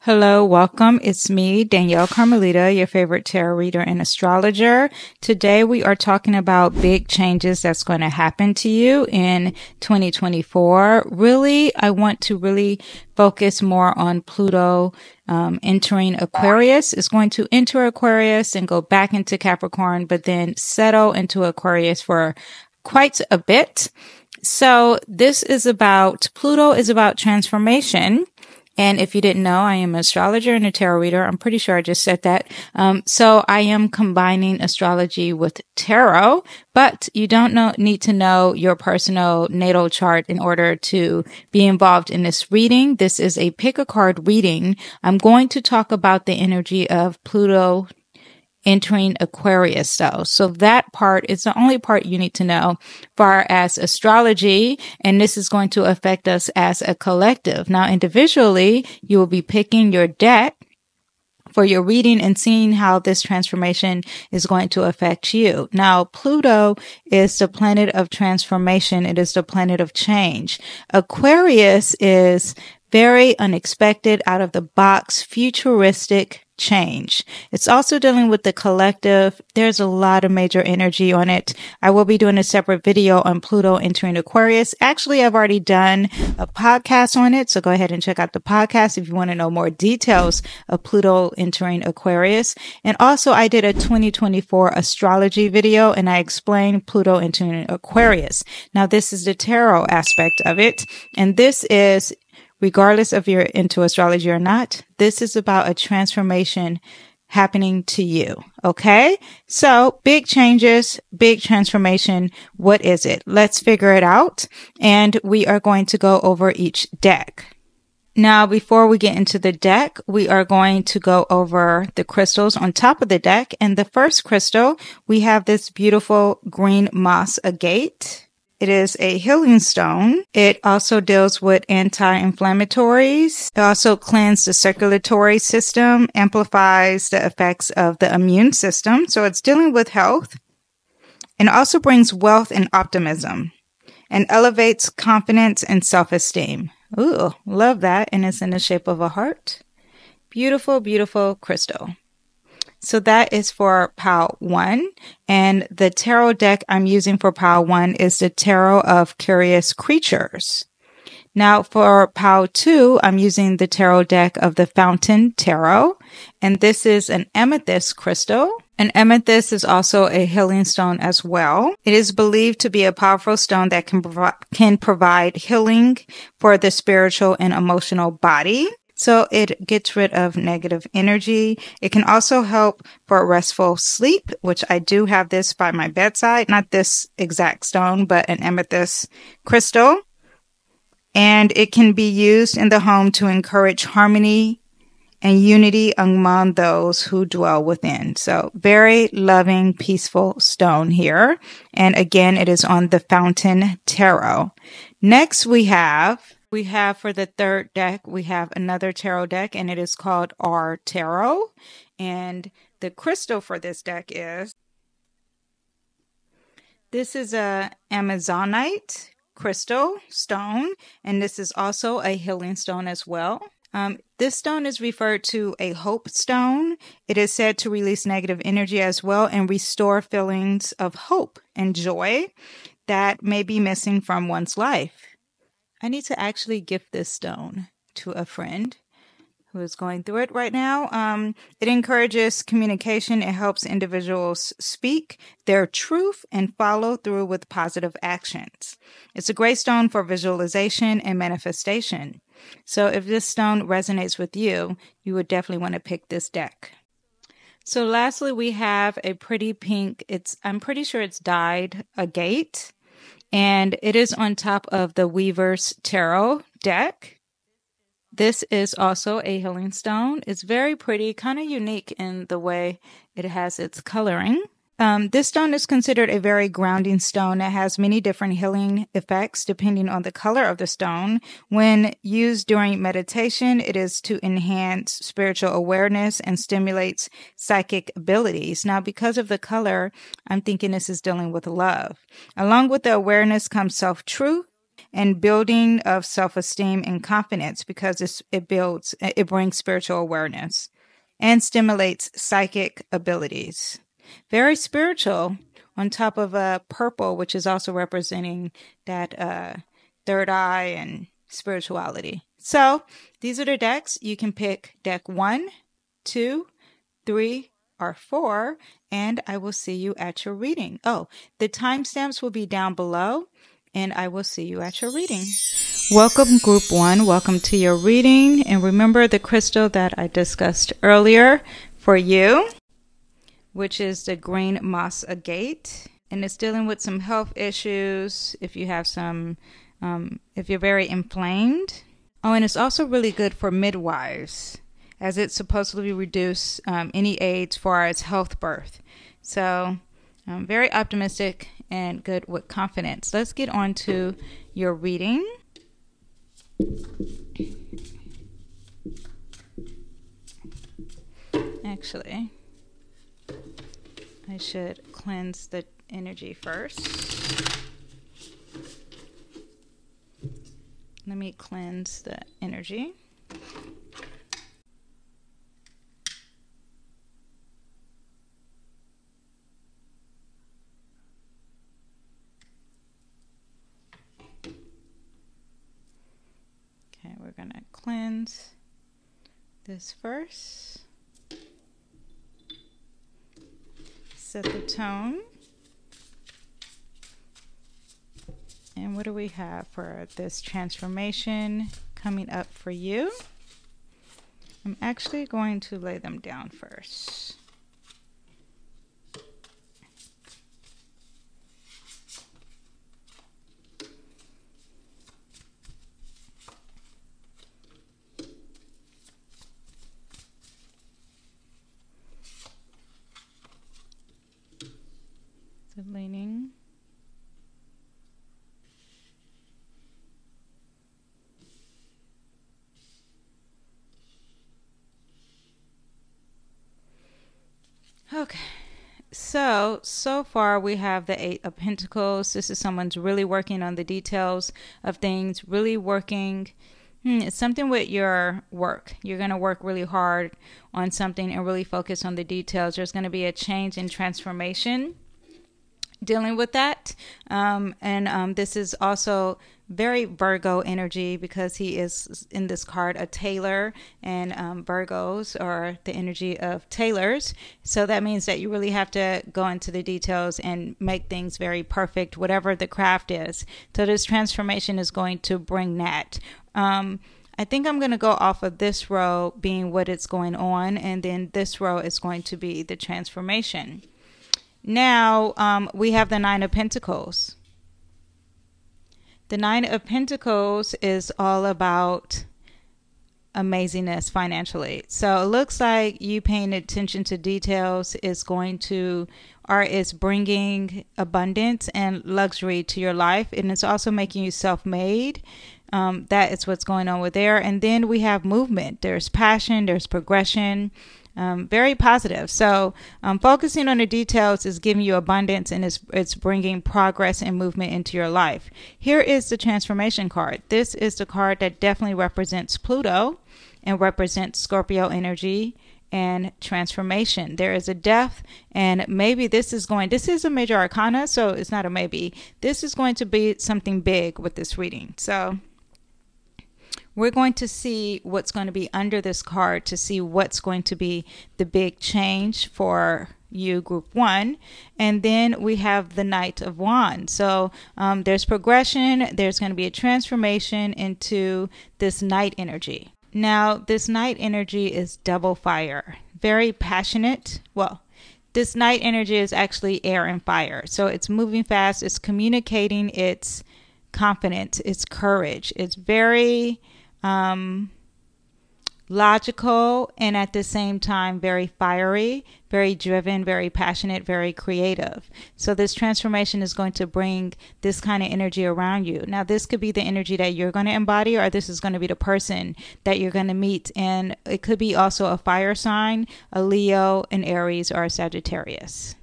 Hello, welcome. It's me, Danyell Carmelita, your favorite tarot reader and astrologer. Today we are talking about big changes that's going to happen to you in 2024. Really, I want to focus more on Pluto entering Aquarius. It's going to enter Aquarius and go back into Capricorn, but then settle into Aquarius for quite a bit. So Pluto is about transformation. And if you didn't know, I am an astrologer and a tarot reader. I'm pretty sure I just said that. So I am combining astrology with tarot, but you don't need to know your personal natal chart in order to be involved in this reading. This is a pick a card reading. I'm going to talk about the energy of Pluto entering Aquarius though. So that part is the only part you need to know far as astrology, and this is going to affect us as a collective. Now, individually, you will be picking your deck for your reading and seeing how this transformation is going to affect you. Now, Pluto is the planet of transformation. It is the planet of change. Aquarius is very unexpected, out of the box, futuristic change. It's also dealing with the collective. There's a lot of major energy on it. I will be doing a separate video on Pluto entering Aquarius. Actually, I've already done a podcast on it, so go ahead and check out the podcast if you want to know more details of Pluto entering Aquarius. And also, I did a 2024 astrology video, and I explained Pluto entering Aquarius. Now, this is the tarot aspect of it, and this is regardless if you're into astrology or not, this is about a transformation happening to you. Okay? So big changes, big transformation. What is it? Let's figure it out. And we are going to go over each deck. Now, before we get into the deck, we are going to go over the crystals on top of the deck. And the first crystal, we have this beautiful green moss agate. It is a healing stone. It also deals with anti-inflammatories. It also cleanses the circulatory system, amplifies the effects of the immune system. So it's dealing with health, and also brings wealth and optimism, and elevates confidence and self-esteem. Ooh, love that. And it's in the shape of a heart. Beautiful, beautiful crystal. So that is for pile 1. And the tarot deck I'm using for pile 1 is the Tarot of Curious Creatures. Now for pile 2, I'm using the tarot deck of the Fountain Tarot. And this is an amethyst crystal. An amethyst is also a healing stone as well. It is believed to be a powerful stone that can provide healing for the spiritual and emotional body. So it gets rid of negative energy. It can also help for restful sleep, which I do have this by my bedside. Not this exact stone, but an amethyst crystal. And it can be used in the home to encourage harmony and unity among those who dwell within. So very loving, peaceful stone here. And again, it is on the Fountain Tarot. Next we have for the third deck, we have another tarot deck, and it is called Our Tarot. And the crystal for this deck is a Amazonite crystal stone, and this is also a healing stone as well. This stone is referred to a hope stone. It is said to release negative energy as well and restore feelings of hope and joy that may be missing from one's life. I need to actually gift this stone to a friend who is going through it right now. It encourages communication. It helps individuals speak their truth and follow through with positive actions. It's a great stone for visualization and manifestation. So if this stone resonates with you, you would definitely want to pick this deck. So lastly, we have a pretty pink, I'm pretty sure it's dyed agate. And it is on top of the Weaver's Tarot deck. This is also a healing stone. It's very pretty, kind of unique in the way it has its coloring. This stone is considered a very grounding stone that has many different healing effects depending on the color of the stone. When used during meditation, it is to enhance spiritual awareness and stimulates psychic abilities. Now, because of the color, I'm thinking this is dealing with love. Along with the awareness comes self-truth and building of self-esteem and confidence, because it brings spiritual awareness and stimulates psychic abilities. Very spiritual, on top of purple, which is also representing that third eye and spirituality. So these are the decks. You can pick deck 1, 2, 3, or 4, and I will see you at your reading. Oh, the timestamps will be down below, and I will see you at your reading. Welcome, Group 1. Welcome to your reading. And remember the crystal that I discussed earlier for you, which is the green moss agate. And it's dealing with some health issues if you have some, if you're very inflamed. Oh, and it's also really good for midwives, as it supposedly reduce any aids for its health birth. So very optimistic and good with confidence. Let's get on to your reading. Actually, I should cleanse the energy first. Let me cleanse the energy. Okay, we're going to cleanse this first. Set the tone. And what do we have for this transformation coming up for you? I'm actually going to lay them down first. So leaning. Okay, so far we have the Eight of Pentacles. This is someone's really working on the details of things, really working. It's something with your work. You're going to work really hard on something and really focus on the details. There's going to be a change and transformation dealing with that. This is also very Virgo energy, because he is in this card a tailor, and Virgos are the energy of tailors. So that means that you really have to go into the details and make things very perfect, whatever the craft is. So this transformation is going to bring that. I think I'm going to go off of this row being what it's going on, and then this row is going to be the transformation. Now, we have the Nine of Pentacles. The Nine of Pentacles is all about amazingness financially. So it looks like you paying attention to details is going to, or is bringing abundance and luxury to your life. And it's also making you self-made. That is what's going on with there. And then we have movement. There's passion, there's progression. Very positive. So focusing on the details is giving you abundance, and it's bringing progress and movement into your life. Here is the transformation card. This is the card that definitely represents Pluto and represents Scorpio energy and transformation. There is a death, and maybe this is a major arcana, so it's not a maybe. This is going to be something big with this reading. So we're going to see what's going to be under this card to see what's going to be the big change for you, Group 1. And then we have the Knight of Wands. So there's progression. There's going to be a transformation into this Knight energy. Now, this Knight energy is double fire. Very passionate. Well, this Knight energy is actually air and fire. So it's moving fast. It's communicating. It's confidence. It's courage. It's very logical, and at the same time very fiery, very driven, very passionate, very creative. So this transformation is going to bring this kind of energy around you. Now, this could be the energy that you're going to embody, or this is going to be the person that you're going to meet. And it could be also a fire sign, a Leo, an Aries, or a Sagittarius.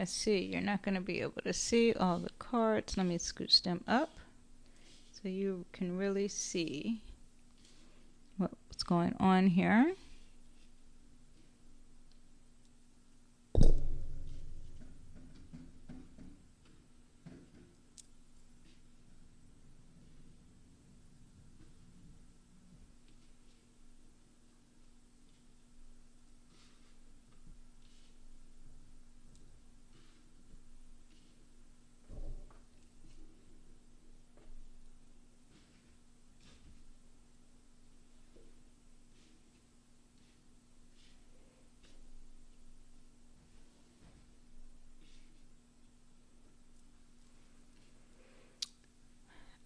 I see you're not going to be able to see all the cards. Let me scooch them up so you can really see what's going on here.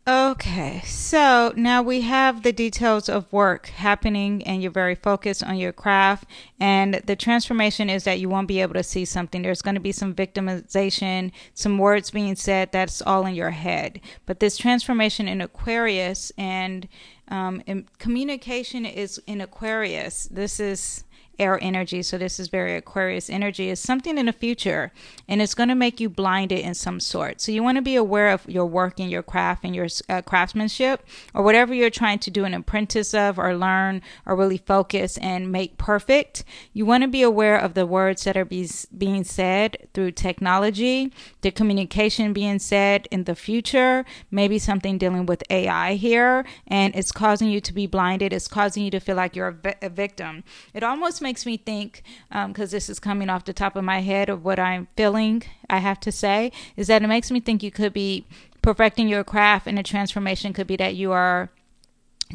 Okay, so now we have the details of work happening and you're very focused on your craft, and the transformation is that you won't be able to see something. There's going to be some victimization, some words being said, that's all in your head. But this transformation in Aquarius and communication is in Aquarius. This is air energy, so this is very Aquarius energy, is something in the future, and it's going to make you blinded in some sort. So you want to be aware of your work and your craft and your craftsmanship, or whatever you're trying to do an apprentice of or learn or really focus and make perfect. You want to be aware of the words that are being said through technology, the communication being said in the future, maybe something dealing with AI here, and it's causing you to be blinded. It's causing you to feel like you're a victim. It almost makes me think, because this is coming off the top of my head of what I'm feeling, I have to say, is that it makes me think you could be perfecting your craft, and the transformation could be that you are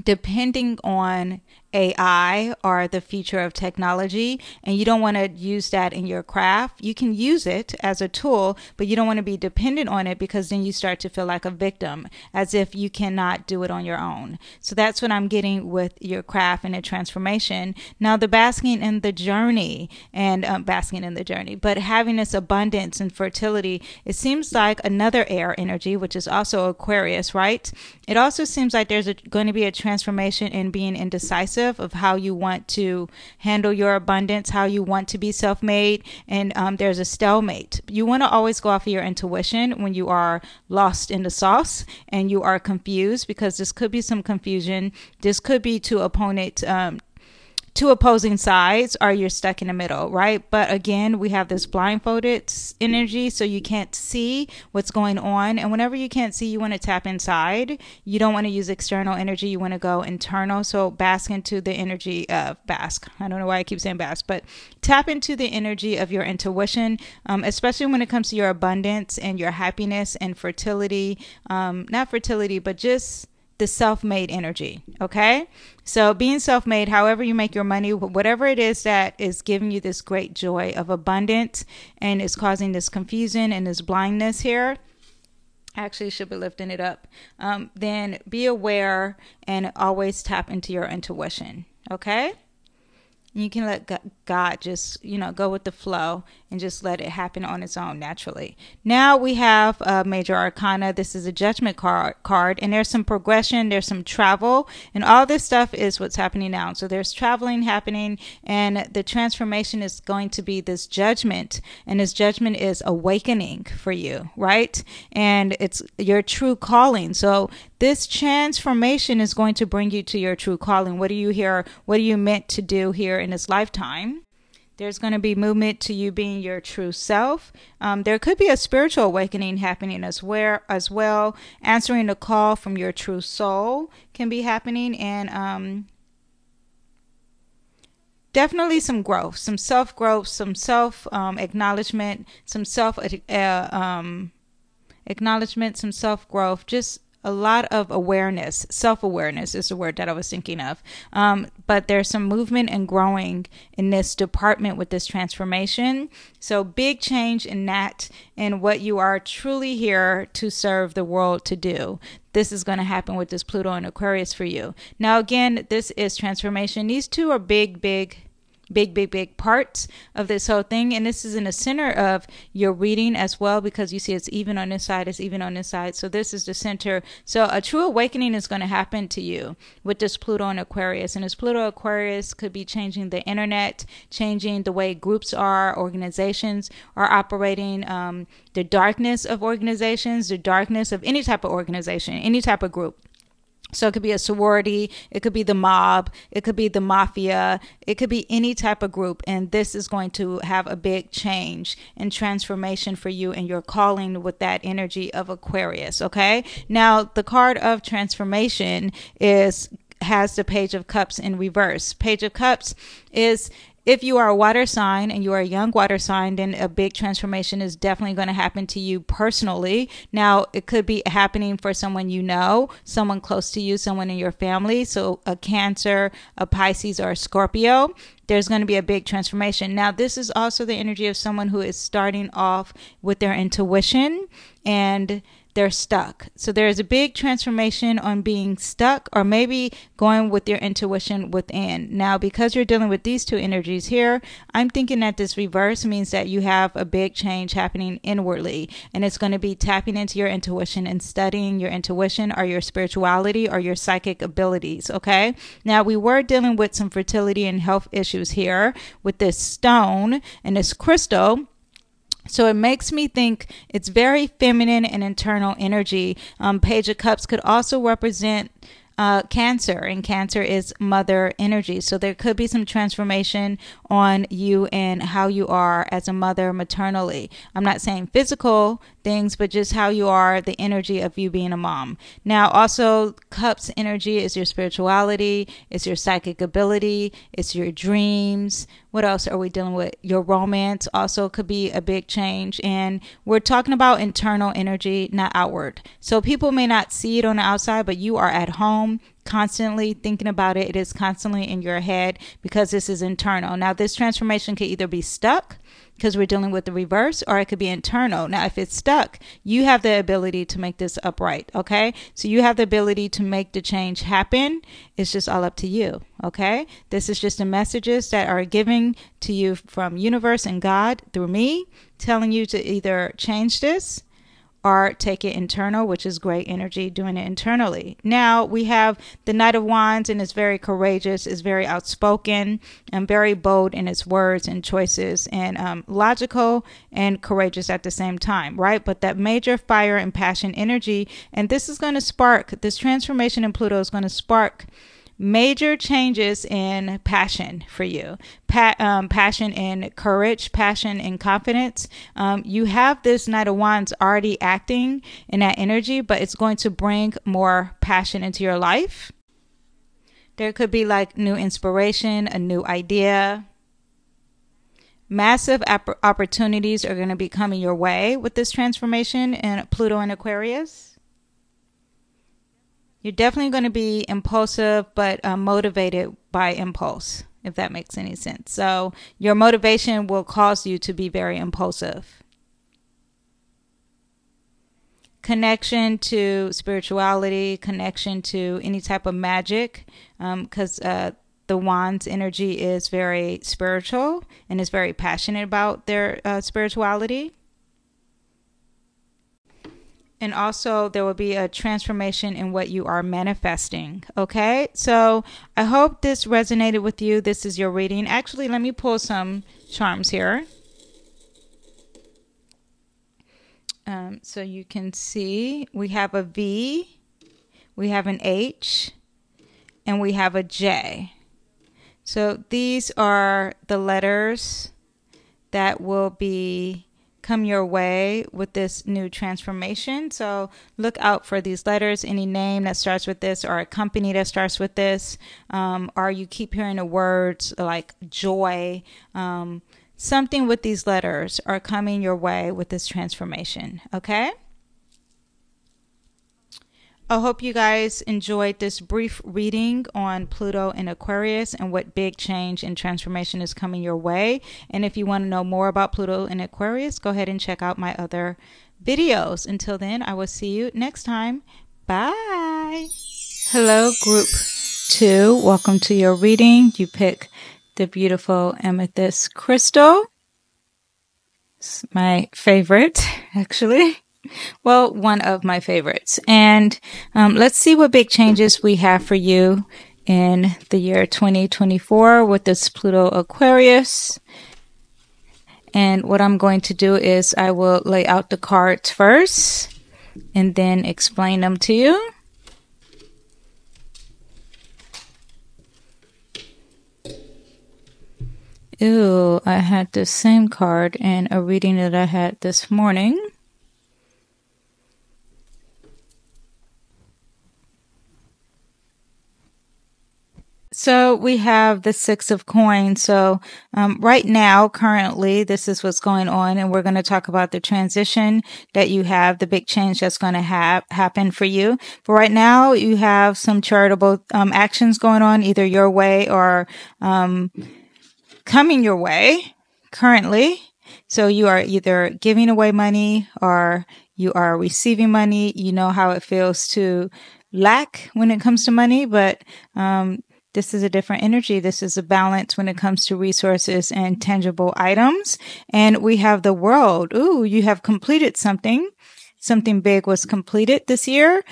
depending on AI or the future of technology, and you don't want to use that in your craft. You can use it as a tool, but you don't want to be dependent on it, because then you start to feel like a victim, as if you cannot do it on your own. So that's what I'm getting with your craft and the transformation. Now, the basking in the journey and but having this abundance and fertility, it seems like another air energy, which is also Aquarius, right? It also seems like there's going to be a transformation in being indecisive of how you want to handle your abundance, how you want to be self-made, and there's a stalemate. You want to always go off of your intuition when you are lost in the sauce and you are confused, because this could be some confusion. This could be two opposing sides, or you're stuck in the middle, right? But again, we have this blindfolded energy, so you can't see what's going on. And whenever you can't see, you want to tap inside. You don't want to use external energy. You want to go internal. So bask into the energy of I don't know why I keep saying bask, but tap into the energy of your intuition, especially when it comes to your abundance and your happiness and fertility. Not fertility, but just the self-made energy. Okay, so being self-made, however you make your money, whatever it is that is giving you this great joy of abundance and is causing this confusion and this blindness here, actually should be lifting it up, then be aware and always tap into your intuition. Okay, you can let God just, go with the flow and just let it happen on its own naturally. Now we have a major arcana. This is a judgment card, and there's some progression, there's some travel, and all this stuff is what's happening now. So there's traveling happening, and the transformation is going to be this judgment, and this judgment is awakening for you, right? And it's your true calling. So this transformation is going to bring you to your true calling. What are you here? What are you meant to do here in this lifetime? There's going to be movement to you being your true self. There could be a spiritual awakening happening as well. Answering the call from your true soul can be happening, and definitely some growth, some self-growth, some self-acknowledgement, some self-acknowledgement, some self-growth, just a lot of awareness. Self-awareness is the word that I was thinking of. But there's some movement and growing in this department with this transformation. So big change in that, and what you are truly here to serve the world to do. This is going to happen with this Pluto and Aquarius for you. Now, again, this is transformation. These two are big big parts of this whole thing. And this is in the center of your reading as well, because you see it's even on this side, it's even on this side. So this is the center. So a true awakening is going to happen to you with this Pluto and Aquarius. And this Pluto Aquarius could be changing the internet, changing the way groups are, organizations are operating, the darkness of organizations, the darkness of any type of organization, any type of group. So it could be a sorority, it could be the mob, it could be the mafia, it could be any type of group. And this is going to have a big change and transformation for you and your calling with that energy of Aquarius. Okay. Now the card of transformation has the Page of Cups in reverse. Page of Cups is, if you are a water sign and you are a young water sign, then a big transformation is definitely going to happen to you personally. Now, it could be happening for someone you know, someone close to you, someone in your family. So a Cancer, a Pisces, or a Scorpio, there's going to be a big transformation. Now, this is also the energy of someone who is starting off with their intuition and they're stuck. So there's a big transformation on being stuck, or maybe going with your intuition within. Now, because you're dealing with these two energies here, I'm thinking that this reverse means that you have a big change happening inwardly, and it's going to be tapping into your intuition and studying your intuition or your spirituality or your psychic abilities. Okay. Now, we were dealing with some fertility and health issues here with this stone and this crystal. So it makes me think it's very feminine and internal energy. Page of Cups could also represent Cancer, and Cancer is mother energy. So there could be some transformation on you and how you are as a mother maternally. I'm not saying physical things, but just how you are, the energy of you being a mom. Now, also, Cups energy is your spirituality, it's your psychic ability, it's your dreams. What else are we dealing with? Your romance also could be a big change. And we're talking about internal energy, not outward. So people may not see it on the outside, but you are at home constantly thinking about it. It is constantly in your head because this is internal. Now, this transformation could either be stuck because we're dealing with the reverse, or it could be internal. Now, if it's stuck, you have the ability to make this upright. Okay. So you have the ability to make the change happen. It's just all up to you. Okay. This is just the messages that are given to you from universe and God through me, telling you to either change this or take it internal, which is great energy, doing it internally. Now we have the Knight of Wands, and it's very courageous, it's very outspoken, and very bold in its words and choices, and logical and courageous at the same time, right? But that major fire and passion energy, and this is going to spark, this transformation in Pluto is going to spark major changes in passion for you, passion and courage, passion and confidence. You have this Knight of Wands already acting in that energy, but it's going to bring more passion into your life. There could be like new inspiration, a new idea. Massive opportunities are going to be coming your way with this transformation in Pluto and Aquarius. You're definitely going to be impulsive, but motivated by impulse, if that makes any sense. So your motivation will cause you to be very impulsive. Connection to spirituality, connection to any type of magic, because the Wands energy is very spiritual and is very passionate about their spirituality. And also there will be a transformation in what you are manifesting. Okay. So I hope this resonated with you. This is your reading. Actually, let me pull some charms here. So you can see we have a V, we have an H, and we have a J. So these are the letters that will be come your way with this new transformation. So look out for these letters, any name that starts with this or a company that starts with this, or you keep hearing the words like joy. Something with these letters are coming your way with this transformation. Okay. I hope you guys enjoyed this brief reading on Pluto and Aquarius and what big change and transformation is coming your way. And if you want to know more about Pluto and Aquarius, go ahead and check out my other videos. Until then, I will see you next time. Bye. Hello, group 2. Welcome to your reading. You pick the beautiful amethyst crystal. It's my favorite, actually. Well, one of my favorites. And let's see what big changes we have for you in the year 2024 with this Pluto Aquarius. And what I'm going to do is I will lay out the cards first and then explain them to you. Ew, I had the same card in a reading that I had this morning. So we have the Six of Coins. So right now, currently, this is what's going on. And we're going to talk about the transition that you have, the big change that's going to happen for you. But right now, you have some charitable actions going on, either your way or coming your way currently. So you are either giving away money or you are receiving money. You know how it feels to lack when it comes to money, but this is a different energy. This is a balance when it comes to resources and tangible items. And we have the World. Ooh, you have completed something. Something big was completed this year.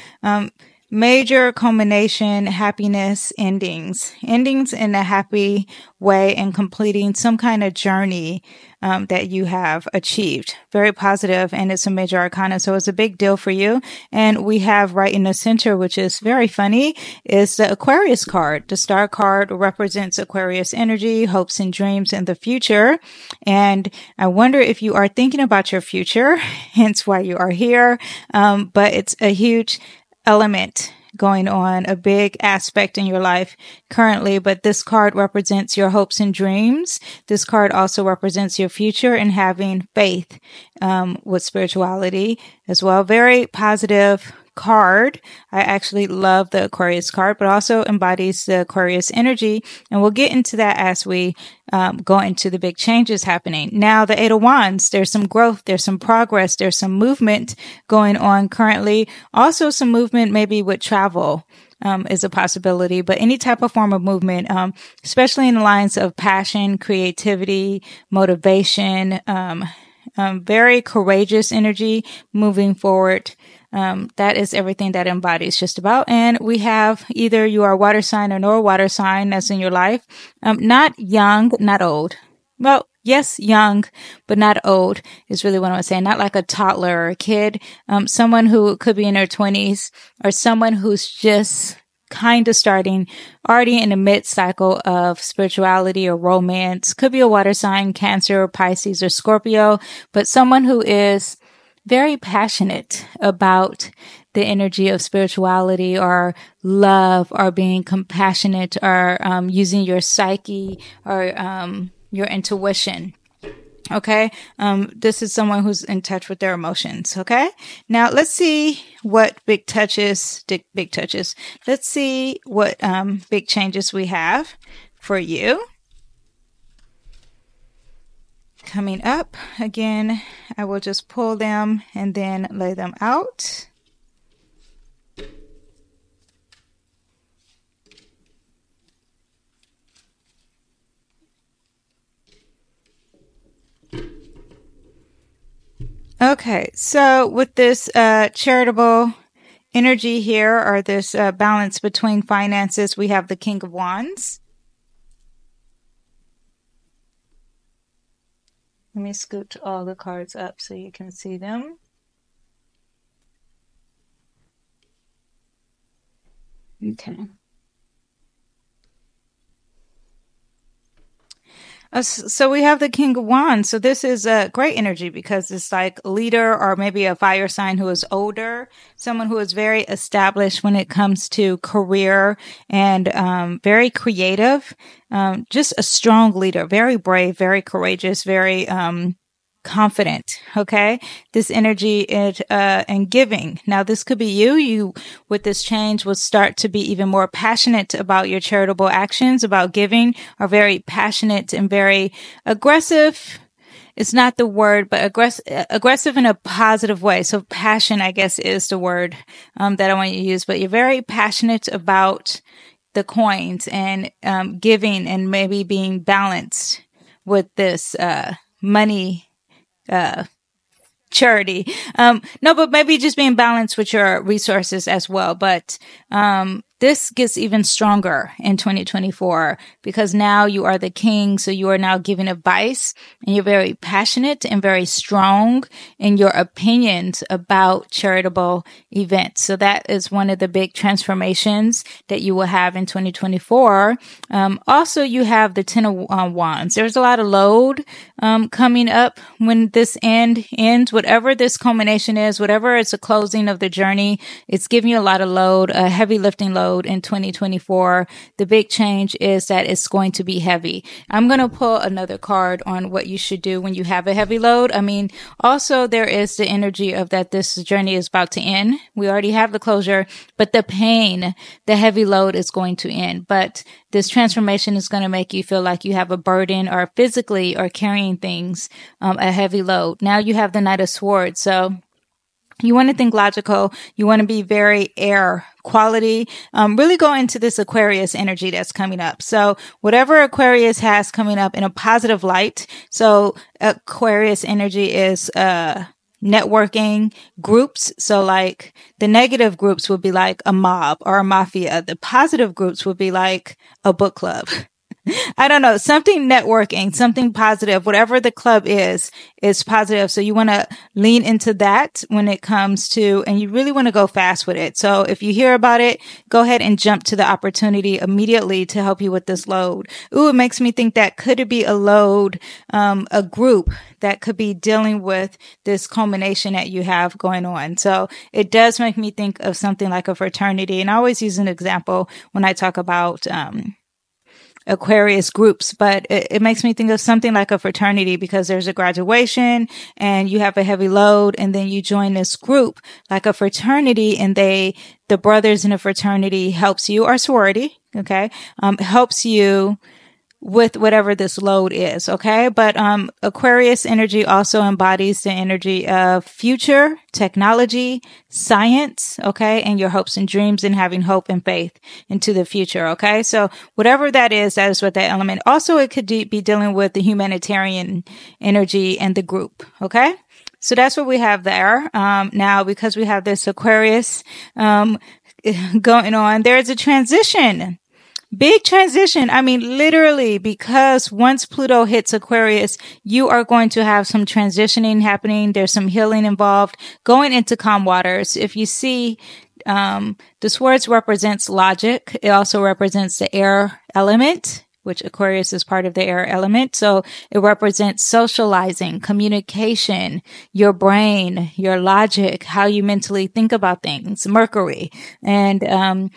Major culmination, happiness, endings in a happy way, and completing some kind of journey that you have achieved. Very positive, and it's a major arcana, so it's a big deal for you. And we have right in the center, which is very funny, is the Aquarius card. The star card represents Aquarius energy, hopes and dreams in the future. And I wonder if you are thinking about your future, hence why you are here. But it's a huge element going on, a big aspect in your life currently, but this card represents your hopes and dreams. This card also represents your future and having faith with spirituality as well. Very positive card. I actually love the Aquarius card, but also embodies the Aquarius energy. And we'll get into that as we go into the big changes happening. Now, the Eight of Wands, there's some growth, there's some progress, there's some movement going on currently. Also some movement maybe with travel. Is a possibility, but any type of form of movement, especially in the lines of passion, creativity, motivation, very courageous energy moving forward. That is everything that embodies just about. And we have either you are a water sign or no water sign that's in your life. Not young, not old. Well, yes, young, but not old is really what I'm saying. Not like a toddler or a kid. Someone who could be in their 20s or someone who's just kind of starting already in the mid cycle of spirituality or romance. Could be a water sign, Cancer, Pisces, or Scorpio, but someone who is very passionate about the energy of spirituality or love or being compassionate or using your psyche or your intuition. Okay. This is someone who's in touch with their emotions. Okay. Now let's see what big touches. Let's see what big changes we have for you. Coming up, again, I will just pull them and then lay them out. Okay, so with this charitable energy here, or this balance between finances, we have the King of Wands. Let me scoot all the cards up so you can see them. Okay. So we have the King of Wands. So this is a great energy because it's like a leader or maybe a fire sign who is older, someone who is very established when it comes to career and very creative, just a strong leader, very brave, very courageous, very confident. Okay. This energy is, and giving. Now this could be you with this change will start to be even more passionate about your charitable actions, about giving, are very passionate and very aggressive. It's not the word, but aggressive in a positive way. So passion, I guess, is the word, that I want you to use, but you're very passionate about the coins and giving and maybe being balanced with this money charity. No, but maybe just being balanced with your resources as well. But this gets even stronger in 2024 because now you are the king. So you are now giving advice and you're very passionate and very strong in your opinions about charitable events. So that is one of the big transformations that you will have in 2024. Also, you have the Ten of Wands. There's a lot of load coming up when this ends. Whatever this culmination is, whatever it's a closing of the journey, it's giving you a lot of load, a heavy lifting load in 2024. The big change is that it's going to be heavy. I'm going to pull another card on what you should do when you have a heavy load. I mean, also there is the energy of that this journey is about to end. We already have the closure, but the pain, the heavy load is going to end. But this transformation is going to make you feel like you have a burden or physically or carrying things, a heavy load. Now you have the Knight of Swords. So you want to think logical. You want to be very air quality. Really go into this Aquarius energy that's coming up. So whatever Aquarius has coming up in a positive light. So Aquarius energy is, networking groups. So like the negative groups would be like a mob or a mafia. The positive groups would be like a book club. I don't know, something networking, something positive, whatever the club is positive. So you want to lean into that when it comes to, and you really want to go fast with it. So if you hear about it, go ahead and jump to the opportunity immediately to help you with this load. Ooh, it makes me think that could it be a load, a group that could be dealing with this culmination that you have going on. So it does make me think of something like a fraternity. And I always use an example when I talk about, Aquarius groups, but it makes me think of something like a fraternity because there's a graduation and you have a heavy load and then you join this group like a fraternity and the brothers in a fraternity helps you or sorority. Okay. Helps you with whatever this load is. Okay. But, Aquarius energy also embodies the energy of future, technology, science. Okay. And your hopes and dreams and having hope and faith into the future. Okay. So whatever that is what that element. Also, it could be dealing with the humanitarian energy and the group. Okay. So that's what we have there. Now, because we have this Aquarius, going on, there is a transition. Big transition. I mean, literally, because once Pluto hits Aquarius, you are going to have some transitioning happening. There's some healing involved going into calm waters. If you see, the swords represents logic. It also represents the air element, which Aquarius is part of the air element. So it represents socializing, communication, your brain, your logic, how you mentally think about things, Mercury. And,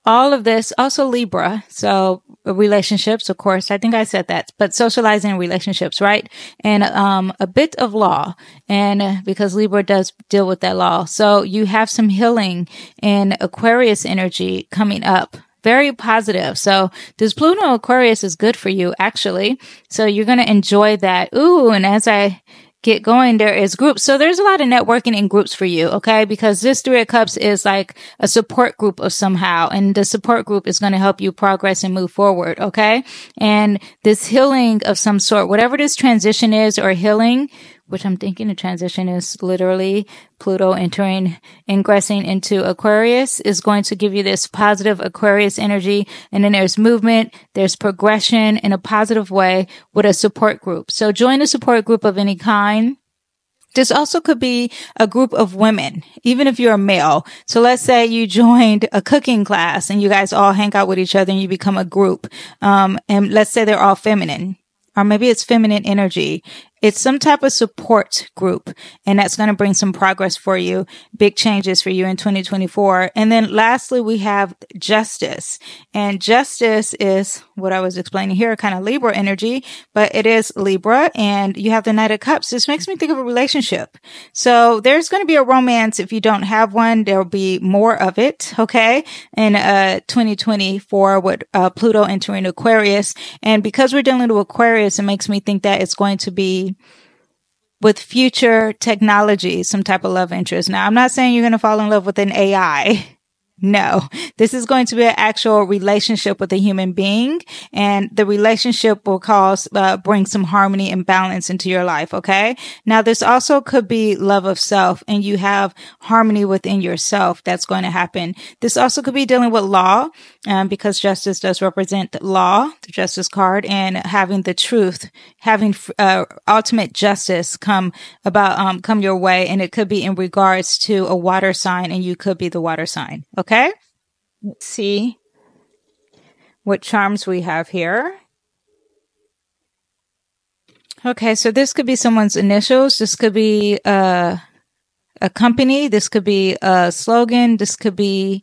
all of this, also Libra. So relationships, of course, I think I said that, but socializing relationships, right? And, a bit of law. And because Libra does deal with that law. So you have some healing in Aquarius energy coming up. Very positive. So this Pluto Aquarius is good for you, actually. So you're going to enjoy that. Ooh, and as I get going, there is groups. So there's a lot of networking in groups for you, okay? Because this Three of Cups is like a support group of somehow, and the support group is going to help you progress and move forward, okay? And this healing of some sort, whatever this transition is or healing, which I'm thinking the transition is literally Pluto ingressing into Aquarius, is going to give you this positive Aquarius energy. And then there's movement, there's progression in a positive way with a support group. So join a support group of any kind. This also could be a group of women, even if you're a male. So let's say you joined a cooking class and you guys all hang out with each other and you become a group. And let's say they're all feminine. Or maybe it's feminine energy. It's some type of support group, and that's going to bring some progress for you, big changes for you in 2024. And then lastly, we have justice. And justice is what I was explaining here, kind of Libra energy, but it is Libra, and you have the Knight of Cups. This makes me think of a relationship. So there's going to be a romance. If you don't have one, there'll be more of it, okay, in 2024 with Pluto entering Aquarius. And because we're dealing with Aquarius, it makes me think that it's going to be with future technology, some type of love interest. Now, I'm not saying you're going to fall in love with an AI, No, this is going to be an actual relationship with a human being, and the relationship will bring some harmony and balance into your life. Okay. Now, this also could be love of self, and you have harmony within yourself. That's going to happen. This also could be dealing with law, because justice does represent the law, the justice card, and having the truth, having ultimate justice come your way. And it could be in regards to a water sign, and you could be the water sign. Okay. Let's see what charms we have here. Okay, so this could be someone's initials. This could be a company. This could be a slogan. This could be,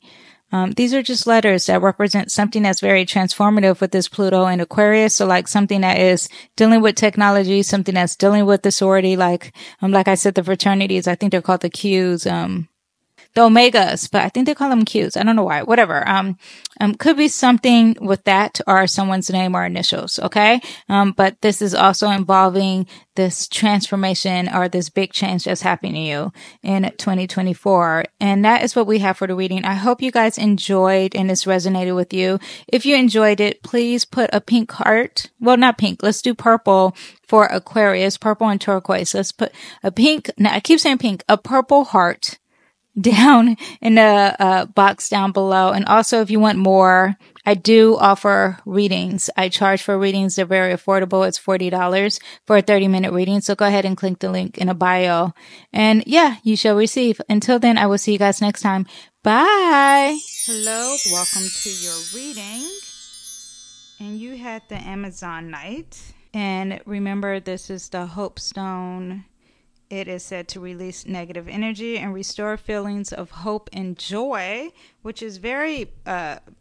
these are just letters that represent something that's very transformative with this Pluto and Aquarius. So like something that is dealing with technology, something that's dealing with the sorority, like I said, the fraternities, I think they're called the Qs, the Omegas, but I think they call them Qs. I don't know why. Whatever. Could be something with that or someone's name or initials. Okay. But this is also involving this transformation or this big change that's happening to you in 2024. And that is what we have for the reading. I hope you guys enjoyed and this resonated with you. If you enjoyed it, please put a pink heart. Well, not pink. Let's do purple for Aquarius, purple and turquoise. Let's put a pink. Now I keep saying pink, a purple heart down in the box down below. And also, if you want more, I do offer readings. I charge for readings. They're very affordable. It's $40 for a 30-minute reading. So go ahead and click the link in a bio. And yeah, you shall receive. Until then, I will see you guys next time. Bye. Hello. Welcome to your reading. And you had the Amazon night. And remember, this is the Hope Stone. It is said to release negative energy and restore feelings of hope and joy, which is very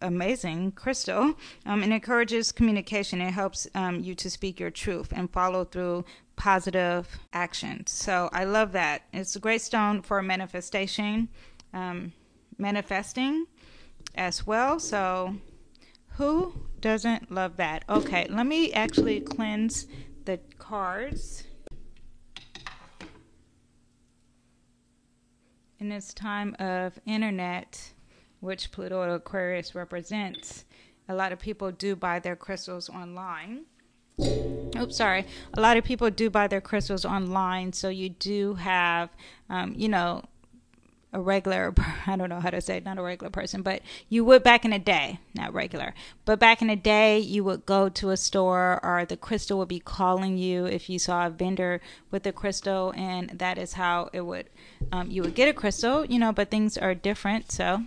amazing crystal. It encourages communication. It helps you to speak your truth and follow through positive actions. So I love that. It's a great stone for manifestation, manifesting as well. So who doesn't love that? Okay, let me actually cleanse the cards. In this time of internet, which Pluto and Aquarius represents, a lot of people do buy their crystals online. Oops, sorry. A lot of people do buy their crystals online, so you do have, a regular, I don't know how to say it, not a regular person, but you would back in the day, not regular, but back in the day, you would go to a store or the crystal would be calling you if you saw a vendor with a crystal, and that is how it would, you would get a crystal, but things are different, so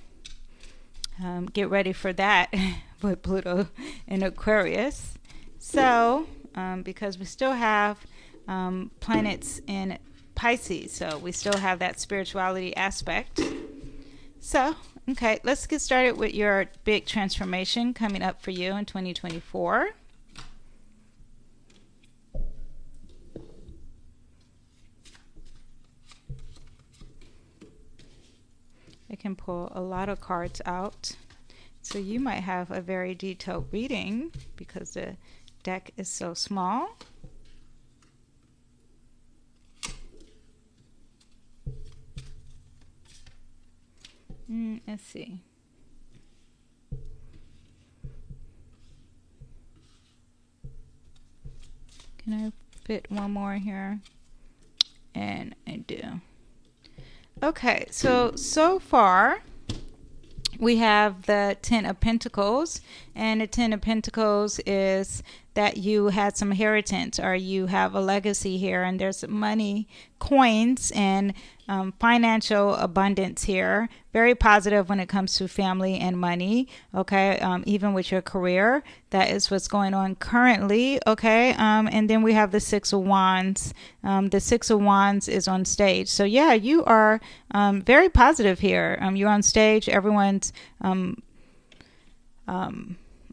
get ready for that with Pluto and Aquarius. So, because we still have planets in Pisces, so we still have that spirituality aspect. So, okay, let's get started with your big transformation coming up for you in 2024. I can pull a lot of cards out, so you might have a very detailed reading because the deck is so small. Let's see. Can I fit one more here? And I do. Okay, so far we have the Ten of Pentacles, and the Ten of Pentacles is that you had some inheritance or you have a legacy here, and there's money, coins, and financial abundance here. Very positive when it comes to family and money. Okay, even with your career, that is what's going on currently. Okay, and then we have the Six of Wands. The Six of Wands is on stage. So yeah, you are very positive here. You're on stage. Everyone's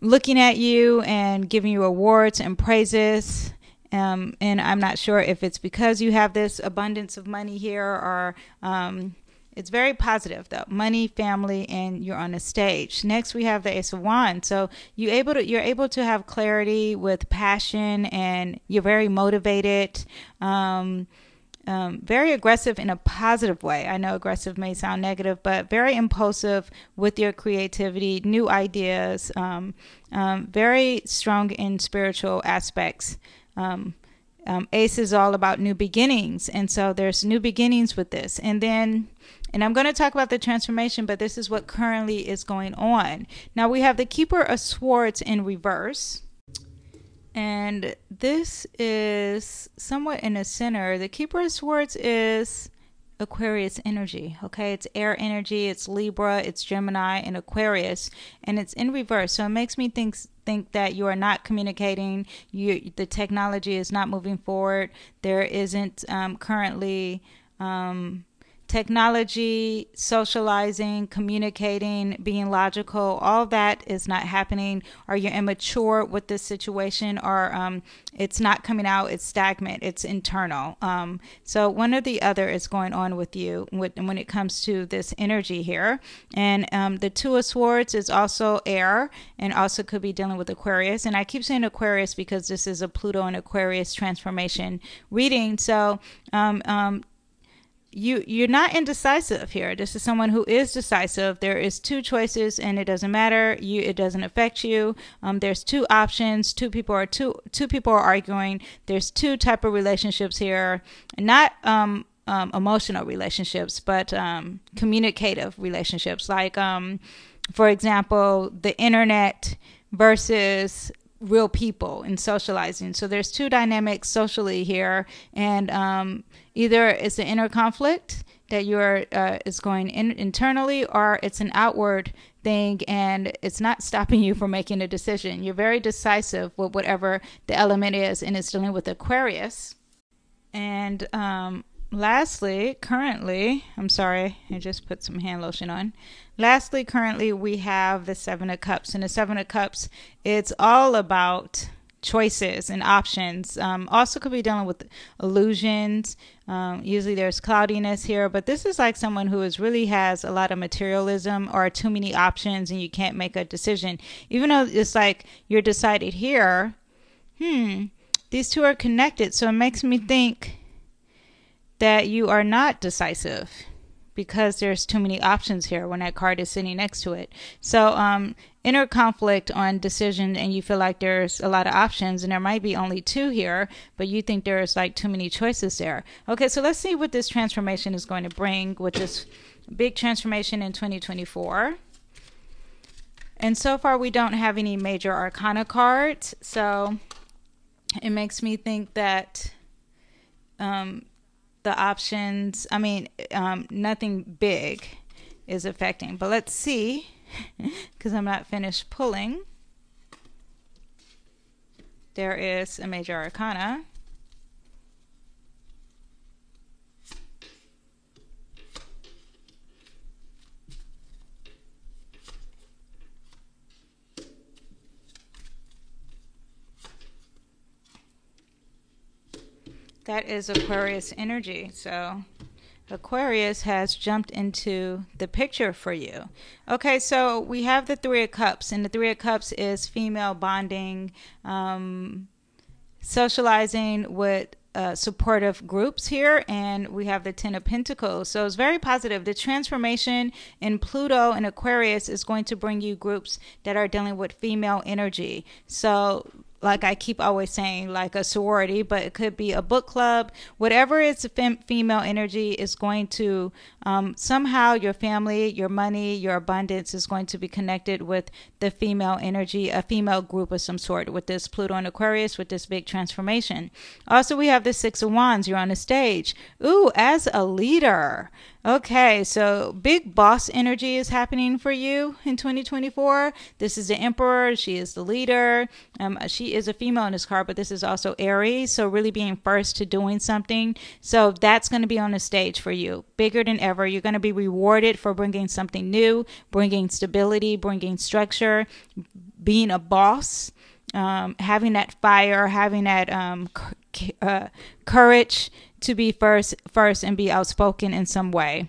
looking at you and giving you awards and praises. And I'm not sure if it's because you have this abundance of money here or it's very positive though. Money, family, and you're on a stage. Next we have the Ace of Wands. So you're able to have clarity with passion and you're very motivated. very aggressive in a positive way. I know aggressive may sound negative, but very impulsive with your creativity, new ideas, very strong in spiritual aspects. Ace is all about new beginnings, and so there's new beginnings with this. And I'm going to talk about the transformation, but this is what currently is going on. Now we have the Keeper of Swords in reverse, and this is somewhat in the center. The Keeper of Swords is Aquarius energy. Okay, it's air energy, it's Libra, it's Gemini, and Aquarius, and it's in reverse. So it makes me think that you are not communicating. The technology is not moving forward. There isn't currently technology, socializing, communicating, being logical, all that is not happening. Or you're immature with this situation, or it's not coming out, it's stagnant, it's internal. So one or the other is going on with you when it comes to this energy here. And the Two of Swords is also air, and also could be dealing with Aquarius. And I keep saying Aquarius because this is a Pluto and Aquarius transformation reading. So you're not indecisive here. This is someone who is decisive. There is two choices, and it doesn't matter. It doesn't affect you. There's two options. Two people are arguing. There's two type of relationships here, not emotional relationships, but communicative relationships. Like, for example, the internet versus real people and socializing. So there's two dynamics socially here, and either it's an inner conflict that you're is going internally, or it's an outward thing, and it's not stopping you from making a decision. You're very decisive with whatever the element is, and it's dealing with Aquarius. And lastly, currently, I'm sorry, I just put some hand lotion on. Lastly, currently, we have the Seven of Cups. And the Seven of Cups, it's all about choices and options. Also could be dealing with illusions. Usually there's cloudiness here, but this is like someone who really has a lot of materialism or too many options, and you can't make a decision. Even though it's like you're decided here, these two are connected. So it makes me think that you are not decisive because there's too many options here when that card is sitting next to it. So inner conflict on decision, and you feel like there's a lot of options, and there might be only two here, but you think there's like too many choices there. Okay, so let's see what this transformation is going to bring with this big transformation in 2024. And so far we don't have any major arcana cards, so it makes me think that the options, nothing big is affecting. But let's see, because I'm not finished pulling. There is a major arcana. That is Aquarius energy. So Aquarius has jumped into the picture for you. Okay, so we have the Three of Cups, and the Three of Cups is female bonding, socializing with supportive groups here, and we have the Ten of Pentacles. So it's very positive. The transformation in Pluto and Aquarius is going to bring you groups that are dealing with female energy. So like I keep always saying, like a sorority, but it could be a book club. Whatever is female energy is going to somehow your family, your money, your abundance is going to be connected with the female energy, a female group of some sort with this Pluto and Aquarius, with this big transformation. Also, we have the Six of Wands. You're on the stage. Ooh, as a leader. Okay, so big boss energy is happening for you in 2024. This is the Emperor. She is the leader. She is a female in this card, but this is also Aries. So really being first to doing something. So that's going to be on the stage for you. Bigger than ever. You're going to be rewarded for bringing something new, bringing stability, bringing structure, being a boss, having that fire, having that courage to be first and be outspoken in some way.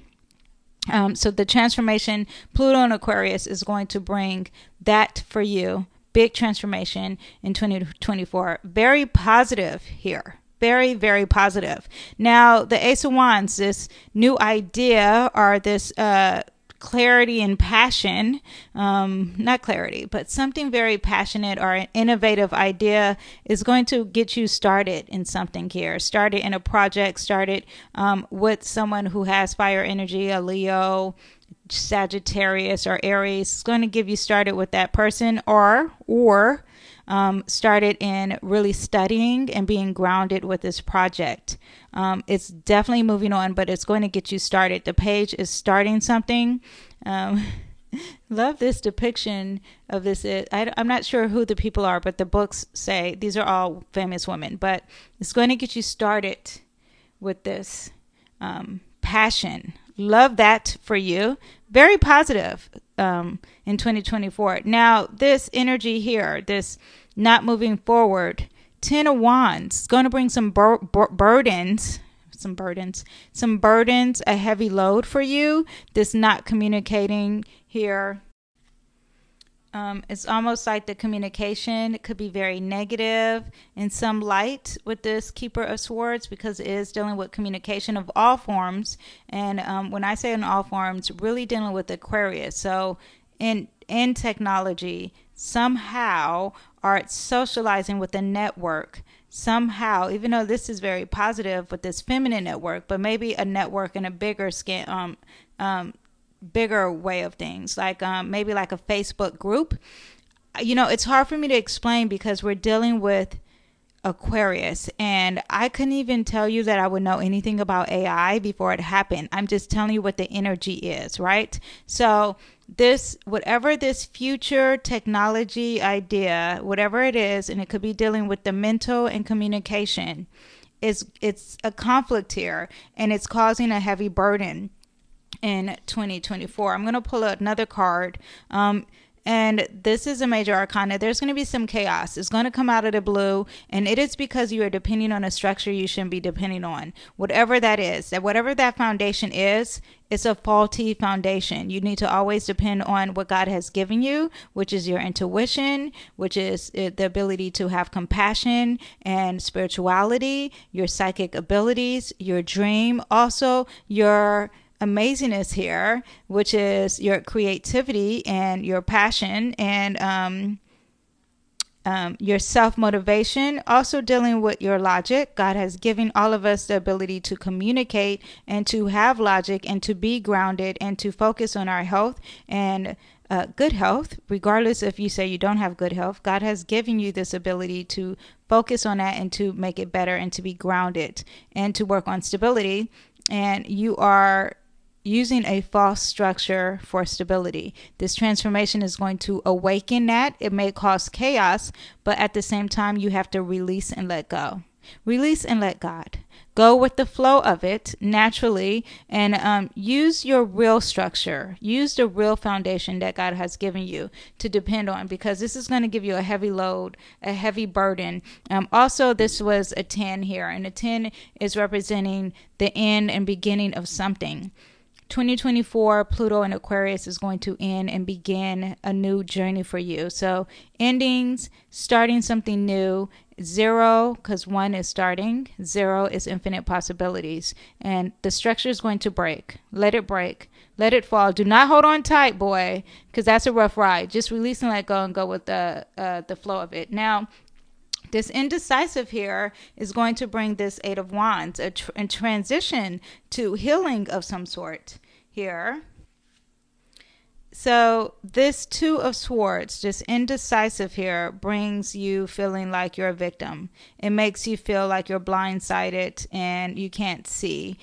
So the transformation, Pluto and Aquarius, is going to bring that for you. Big transformation in 2024. Very positive here. very, very positive. Now, the Ace of Wands, this new idea or this clarity and passion, not clarity, but something very passionate or an innovative idea is going to get you started in something here. Started in a project, started with someone who has fire energy, a Leo, Sagittarius, or Aries. It's going to give you started with that person, or started in really studying and being grounded with this project. It's definitely moving on, but it's going to get you started. The page is starting something. Love this depiction of this. I'm not sure who the people are, but the books say these are all famous women, but it's going to get you started with this passion. Love that for you. Very positive in 2024. Now, this energy here, this not moving forward, 10 of Wands, is going to bring some burdens, a heavy load for you. This not communicating here. It's almost like the communication could be very negative in some light with this Keeper of Swords, because it is dealing with communication of all forms. And when I say in all forms, really dealing with Aquarius. So in technology, somehow, or it's socializing with a network. Somehow, even though this is very positive with this feminine network, but maybe a network in a bigger bigger way of things, like maybe like a Facebook group. It's hard for me to explain because we're dealing with Aquarius, and I couldn't even tell you that I would know anything about AI before it happened. I'm just telling you what the energy is, right? So whatever this future technology idea, whatever it is, and it could be dealing with the mental and communication, it's a conflict here, and it's causing a heavy burden in 2024. I'm going to pull another card. And this is a major arcana. There's going to be some chaos. It's going to come out of the blue, and it is because you are depending on a structure you shouldn't be depending on. Whatever that is, whatever that foundation is, it's a faulty foundation. You need to always depend on what God has given you, which is your intuition, which is the ability to have compassion and spirituality, your psychic abilities, your dream, also your amazingness here, which is your creativity and your passion and your self-motivation. Also dealing with your logic. God has given all of us the ability to communicate and to have logic and to be grounded and to focus on our health and good health, regardless if you say you don't have good health. God has given you this ability to focus on that and to make it better and to be grounded and to work on stability. And you are using a false structure for stability. This transformation is going to awaken that. It may cause chaos, but at the same time, you have to release and let go. Release and let God. Go with the flow of it naturally, and use your real structure. Use the real foundation that God has given you to depend on, because this is going to give you a heavy load, a heavy burden. Also, this was a 10 here, and a 10 is representing the end and beginning of something. 2024, Pluto in Aquarius is going to end and begin a new journey for you. So endings, starting something new. 0, because 1 is starting. 0 is infinite possibilities. And the structure is going to break. Let it break. Let it fall. Do not hold on tight, boy, because that's a rough ride. Just release and let go and go with the flow of it. Now, this indecisive here is going to bring this 8 of Wands, a transition to healing of some sort here. So this 2 of Swords, just indecisive here, brings you feeling like you're a victim. It makes you feel like you're blindsided and you can't see.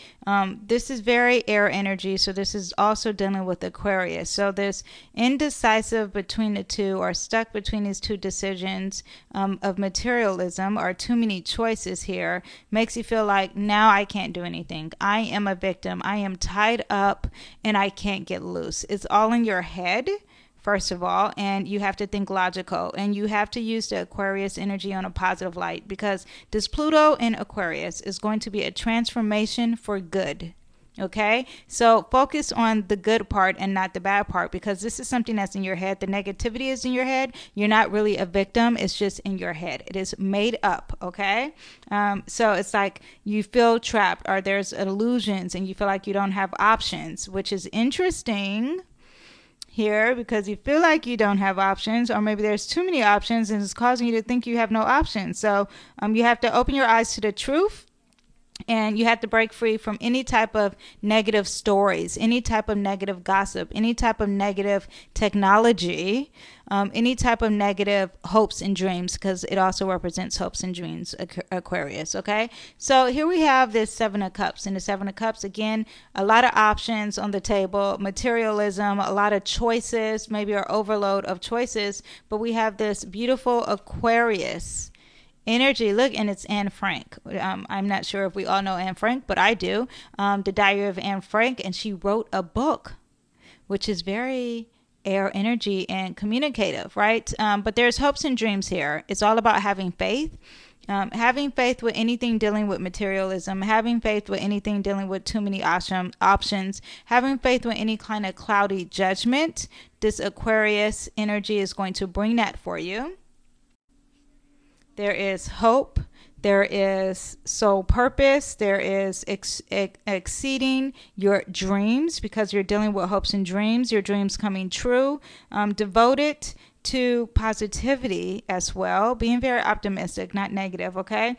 This is very air energy, so this is also dealing with Aquarius. So this indecisive between the two, or stuck between these two decisions of materialism, or too many choices here, makes you feel like, now I can't do anything. I am a victim. I am tied up and I can't get loose. It's all in your head, first of all, and you have to think logical, and you have to use the Aquarius energy on a positive light, because this Pluto in Aquarius is going to be a transformation for good. Okay, so focus on the good part and not the bad part, because this is something that's in your head. The negativity is in your head. You're not really a victim. It's just in your head. It is made up. Okay, so it's like you feel trapped, or there's illusions and you feel like you don't have options, which is interesting here, because you feel like you don't have options, or maybe there's too many options and it's causing you to think you have no options. So you have to open your eyes to the truth. And you have to break free from any type of negative stories, any type of negative gossip, any type of negative technology, any type of negative hopes and dreams, because it also represents hopes and dreams, Aquarius. Okay, so here we have this Seven of Cups. And the Seven of Cups, again, a lot of options on the table, materialism, a lot of choices, maybe an overload of choices. But we have this beautiful Aquarius energy. Look, and it's Anne Frank. I'm not sure if we all know Anne Frank, but I do. The Diary of Anne Frank, and she wrote a book, which is very air energy and communicative, right? But there's hopes and dreams here. It's all about having faith. Having faith with anything dealing with materialism, having faith with anything dealing with too many options, having faith with any kind of cloudy judgment. This Aquarius energy is going to bring that for you. There is hope, there is soul purpose, there is exceeding your dreams, because you're dealing with hopes and dreams, your dreams coming true, devoted to positivity as well, being very optimistic, not negative, okay?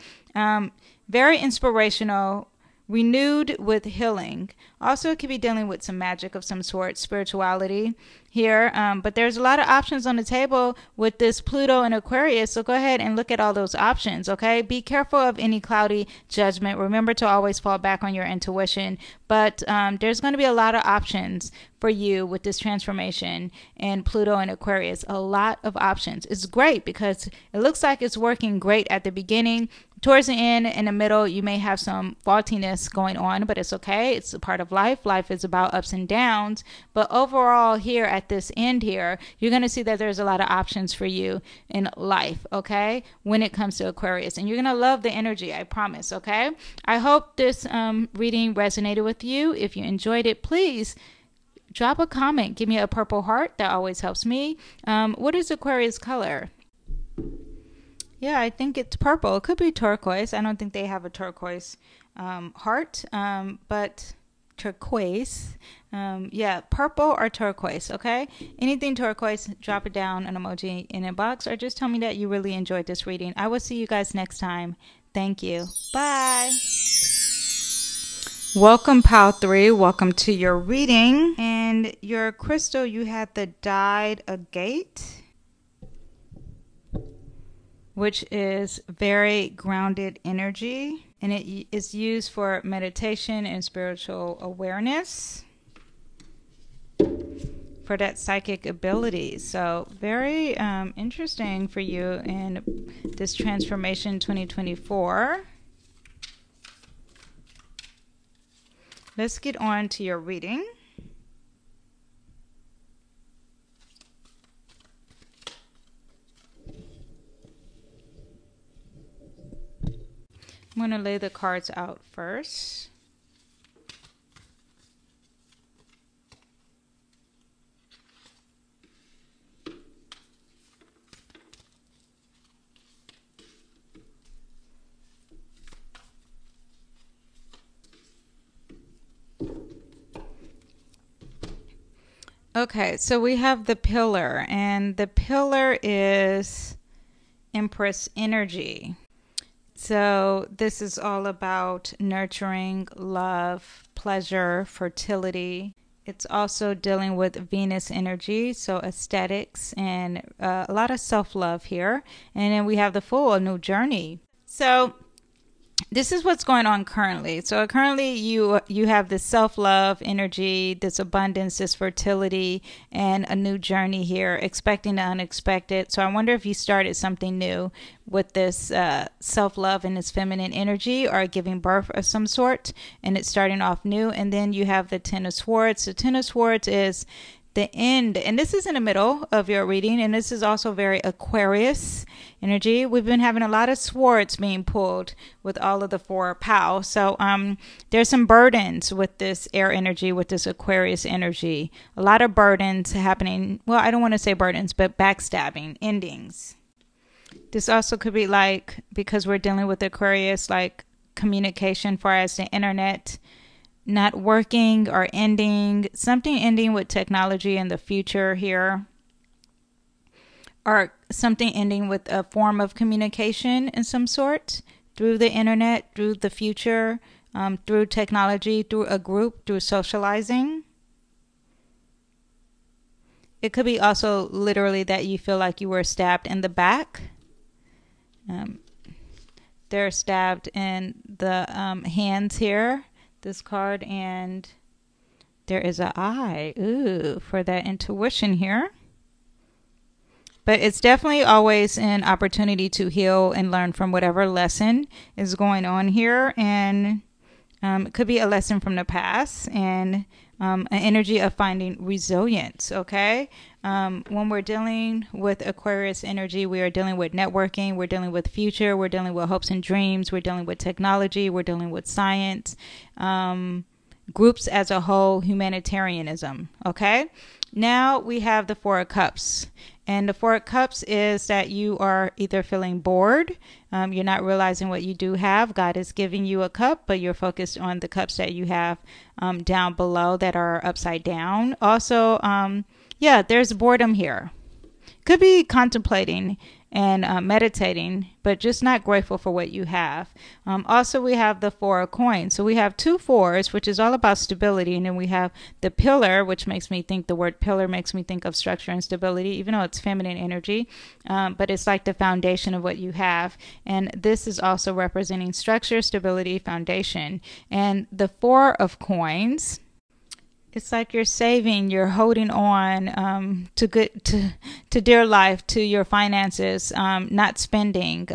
Very inspirational, renewed with healing. Also, it could be dealing with some magic of some sort, spirituality here. But there's a lot of options on the table with this Pluto and Aquarius. So go ahead and look at all those options, okay? Be careful of any cloudy judgment. Remember to always fall back on your intuition. But there's going to be a lot of options for you with this transformation in Pluto and Aquarius. A lot of options. It's great because it looks like it's working great at the beginning. Towards the end, in the middle, you may have some faultiness going on, but it's okay. It's a part of life. Life is about ups and downs. But overall, here at this end here, you're going to see that there's a lot of options for you in life, okay, when it comes to Aquarius. And you're going to love the energy, I promise, okay? I hope this reading resonated with you. If you enjoyed it, please drop a comment. Give me a purple heart. That always helps me. What is Aquarius color? Yeah, I think it's purple. It could be turquoise. I don't think they have a turquoise heart, but turquoise. Yeah, purple or turquoise, okay? Anything turquoise, drop it down, an emoji in a box, or just tell me that you really enjoyed this reading. I will see you guys next time. Thank you. Bye. Welcome, Pile 3. Welcome to your reading. And your crystal, you had the Dyed Agate, which is very grounded energy, and it is used for meditation and spiritual awareness for that psychic ability. So very interesting for you in this transformation 2024. Let's get on to your reading. I'm going to lay the cards out first. Okay, so we have the pillar, and the pillar is Empress energy. So this is all about nurturing, love, pleasure, fertility. It's also dealing with Venus energy, so aesthetics and a lot of self-love here. And then we have the Fool, a new journey. So this is what's going on currently. So currently you have this self-love energy, this abundance, this fertility, and a new journey here, expecting the unexpected. So I wonder if you started something new with this self-love and this feminine energy, or giving birth of some sort, and it's starting off new. And then you have the Ten of Swords. The Ten of Swords is the end, and this is in the middle of your reading, and this is also very Aquarius energy. We've been having a lot of swords being pulled with all of the four pow. So there's some burdens with this air energy, with this Aquarius energy. A lot of burdens happening. Well, I don't want to say burdens, but backstabbing, endings. This also could be like, because we're dealing with Aquarius, like communication far as the internet not working or ending, something ending with technology in the future here, or something ending with a form of communication in some sort through the internet, through the future, through technology, through a group, through socializing. It could be also literally that you feel like you were stabbed in the back. They're stabbed in the hands here, this card, and there is an eye. Ooh, for that intuition here. But it's definitely always an opportunity to heal and learn from whatever lesson is going on here. And it could be a lesson from the past, and an energy of finding resilience, okay? When we're dealing with Aquarius energy, we are dealing with networking, we're dealing with future, we're dealing with hopes and dreams, we're dealing with technology, we're dealing with science, groups as a whole, humanitarianism, okay? Now we have the Four of Cups. And the Four of Cups is that you are either feeling bored, you're not realizing what you do have. God is giving you a cup, but you're focused on the cups that you have down below that are upside down. Also, yeah, there's boredom here. Could be contemplating and meditating, but just not grateful for what you have. Also, we have the Four of Coins. So we have two fours, which is all about stability. And then we have the pillar, which makes me think, the word pillar makes me think of structure and stability, even though it's feminine energy. But it's like the foundation of what you have. And this is also representing structure, stability, foundation. And the Four of Coins, it's like you're saving, you're holding on to dear life, to your finances, not spending,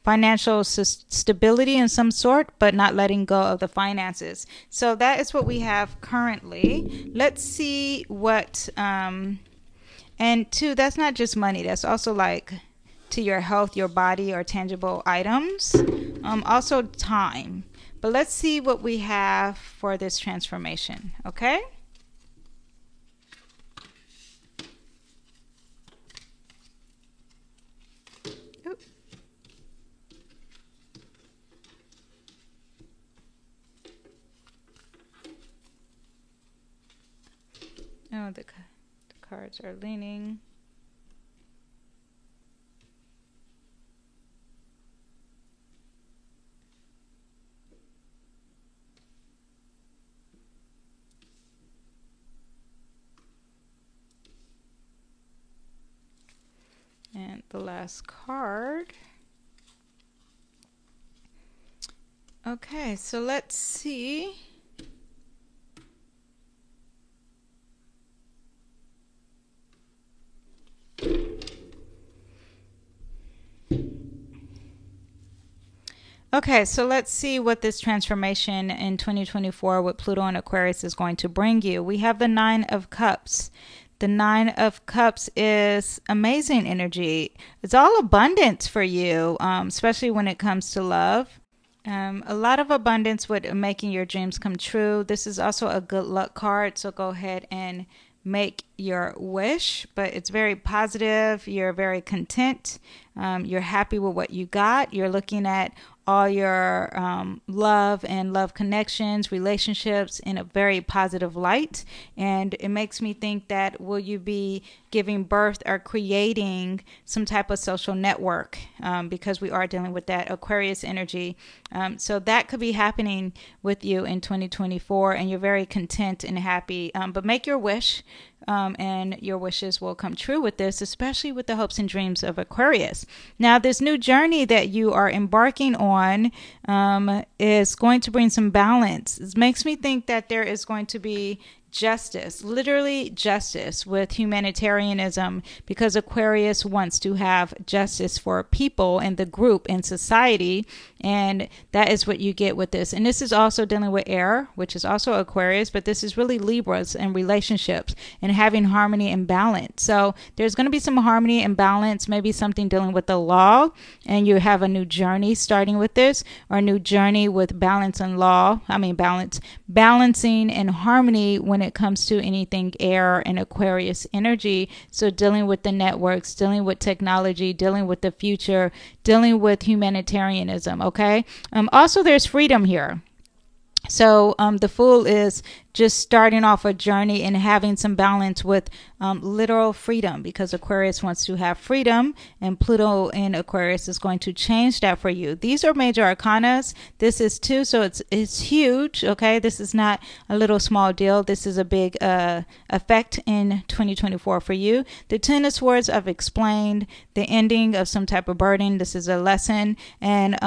financial stability in some sort, but not letting go of the finances. So that is what we have currently. Let's see what, and two, that's not just money. That's also like to your health, your body, or tangible items. Also time. But let's see what we have for this transformation, okay? Oop. Oh, the cards are leaning. And the last card. Okay, so let's see. Okay, so let's see what this transformation in 2024 with Pluto and Aquarius is going to bring you. We have the Nine of Cups. The Nine of Cups is amazing energy. It's all abundance for you, especially when it comes to love. A lot of abundance with making your dreams come true. This is also a good luck card, so go ahead and make your wish, but it's very positive. You're very content. You're happy with what you got. You're looking at all your love and love connections, relationships in a very positive light. And it makes me think that will you be giving birth or creating some type of social network, because we are dealing with that Aquarius energy. So that could be happening with you in 2024, and you're very content and happy. But make your wish, and your wishes will come true with this, especially with the hopes and dreams of Aquarius. Now, this new journey that you are embarking on is going to bring some balance. It makes me think that there is going to be justice, literally justice with humanitarianism, because Aquarius wants to have justice for people and the group and society. And that is what you get with this. And this is also dealing with air, which is also Aquarius, but this is really Libras and relationships and having harmony and balance. So there's going to be some harmony and balance, maybe something dealing with the law, and you have a new journey starting with this, or a new journey with balance and law. Balancing and harmony when it comes to anything air and Aquarius energy. So dealing with the networks, dealing with technology, dealing with the future, dealing with humanitarianism. Okay. Also, there's freedom here. So the Fool is just starting off a journey and having some balance with literal freedom, because Aquarius wants to have freedom, and Pluto in Aquarius is going to change that for you. These are major arcanas. This is 2, so it's huge. Okay, this is not a little small deal. This is a big effect in 2024 for you. The 10 of Swords I've explained, the ending of some type of burden. This is a lesson, and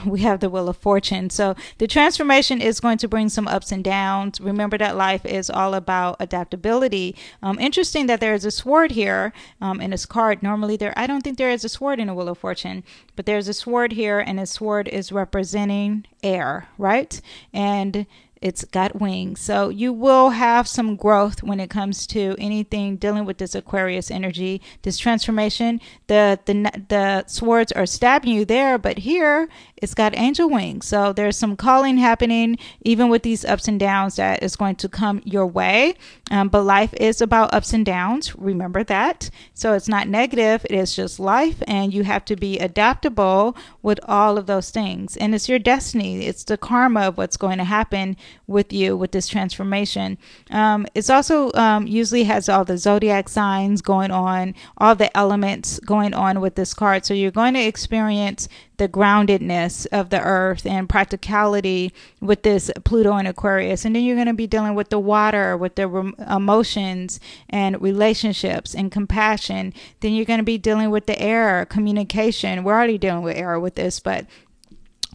we have the Wheel of Fortune. So the transformation is going to bring some ups and downs. Remember that life is all about adaptability. Interesting that there is a sword here in this card. Normally I don't think there is a sword in a Wheel of Fortune, but there's a sword here, and a sword is representing air, right? And it's got wings. So you will have some growth when it comes to anything dealing with this Aquarius energy, this transformation. The swords are stabbing you there, but here it's got angel wings. So there's some calling happening, even with these ups and downs, that is going to come your way. But life is about ups and downs. Remember that. So it's not negative. It is just life, and you have to be adaptable with all of those things. And it's your destiny. It's the karma of what's going to happen with you with this transformation. It's also usually has all the zodiac signs going on, all the elements going on with this card. So you're going to experience the groundedness of the earth and practicality with this Pluto and Aquarius. And then you're going to be dealing with the water, with the emotions and relationships and compassion. Then you're going to be dealing with the air, communication. We're already dealing with air with this, but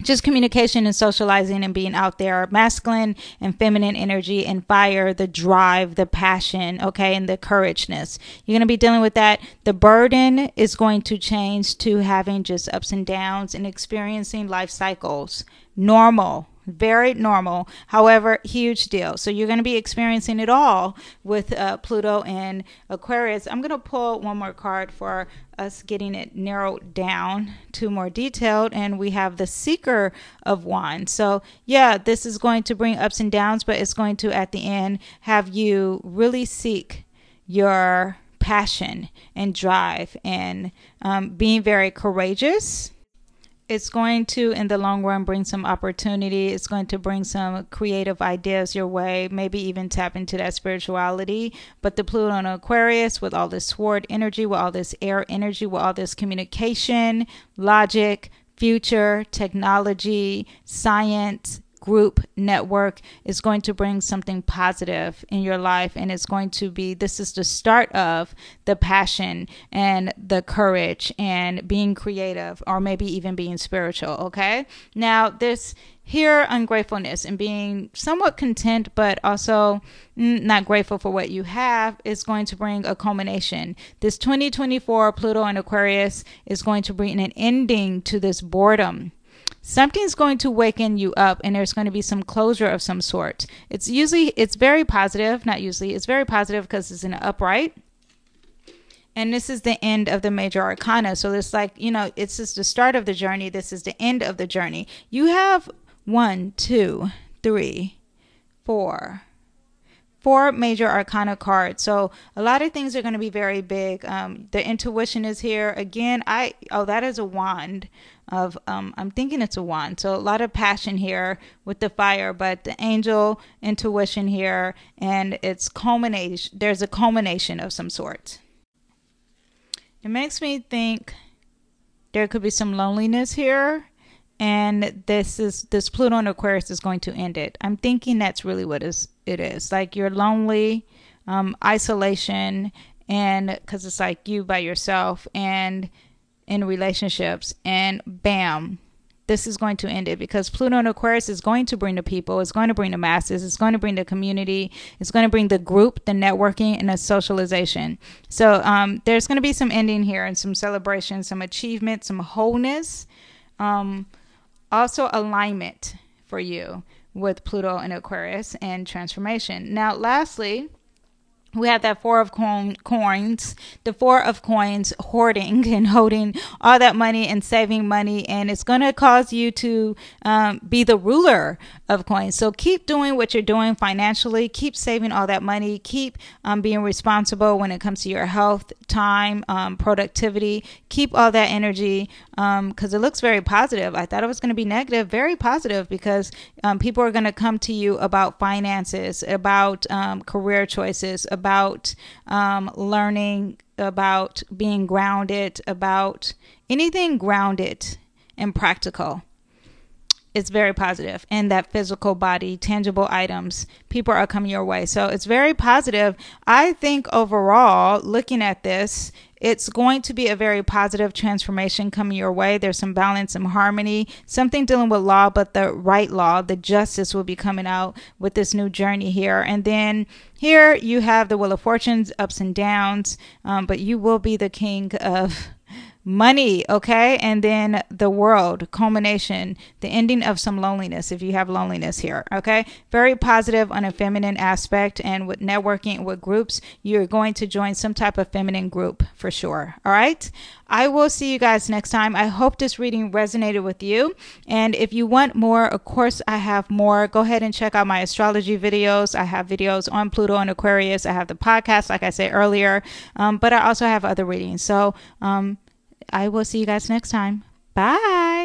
just communication and socializing and being out there, masculine and feminine energy, and fire, the drive, the passion, okay, and the courageness. You're going to be dealing with that. The burden is going to change to having just ups and downs and experiencing life cycles. Normal. Very normal. However, huge deal. So you're going to be experiencing it all with Pluto and Aquarius. I'm going to pull one more card for us, getting it narrowed down to more detailed. And we have the Seeker of Wands. So yeah, this is going to bring ups and downs, but it's going to, at the end, have you really seek your passion and drive and being very courageous. It's going to, in the long run, bring some opportunity. It's going to bring some creative ideas your way, maybe even tap into that spirituality. But the Pluto and Aquarius, with all this sword energy, with all this air energy, with all this communication, logic, future, technology, science, group, network, is going to bring something positive in your life. And it's going to be, this is the start of the passion and the courage and being creative, or maybe even being spiritual. Okay. Now this here, ungratefulness and being somewhat content, but also not grateful for what you have, is going to bring a culmination. This 2024 Pluto and Aquarius is going to bring an ending to this boredom. Something's going to waken you up, and there's going to be some closure of some sort. It's very positive, not usually, it's very positive because it's in an upright. And this is the end of the major arcana. So it's like, it's just the start of the journey. This is the end of the journey. You have 1, 2, 3, 4 major arcana cards. So a lot of things are going to be very big. The intuition is here again. That is a wand of, I'm thinking it's a wand. So a lot of passion here with the fire, but the angel intuition here, and it's culmination. There's a culmination of some sort. It makes me think there could be some loneliness here. And this Pluto and Aquarius is going to end it. I'm thinking that's really what it is. Like you're lonely, isolation, and because it's like you by yourself and in relationships, and bam, this is going to end it, because Pluto in Aquarius is going to bring the people, it's going to bring the masses, it's going to bring the community, it's going to bring the group, the networking, and the socialization. So there's going to be some ending here and some celebration, some achievement, some wholeness, also alignment for you with Pluto in Aquarius and transformation. Now, lastly, we have that Four of Coins, the Four of Coins, hoarding and holding all that money and saving money. And it's going to cause you to be the ruler of coins. So keep doing what you're doing financially. Keep saving all that money. Keep being responsible when it comes to your health, time, productivity. Keep all that energy because it looks very positive. I thought it was going to be negative, very positive, because people are going to come to you about finances, about career choices, about learning, about being grounded, about anything grounded and practical. It's very positive. And that physical body, tangible items, people are coming your way. So it's very positive. I think overall, looking at this, it's going to be a very positive transformation coming your way. There's some balance and harmony, something dealing with law, but the right law, the justice will be coming out with this new journey here. And then here you have the Wheel of Fortunes, ups and downs, but you will be the king of money, okay? And then the World, culmination, the ending of some loneliness, if you have loneliness here, okay? Very positive on a feminine aspect, and with networking, with groups, you're going to join some type of feminine group for sure, all right? I will see you guys next time. I hope this reading resonated with you, and if you want more, of course, I have more. Go ahead and check out my astrology videos. I have videos on Pluto and Aquarius. I have the podcast, like I said earlier, but I also have other readings. So, I will see you guys next time. Bye.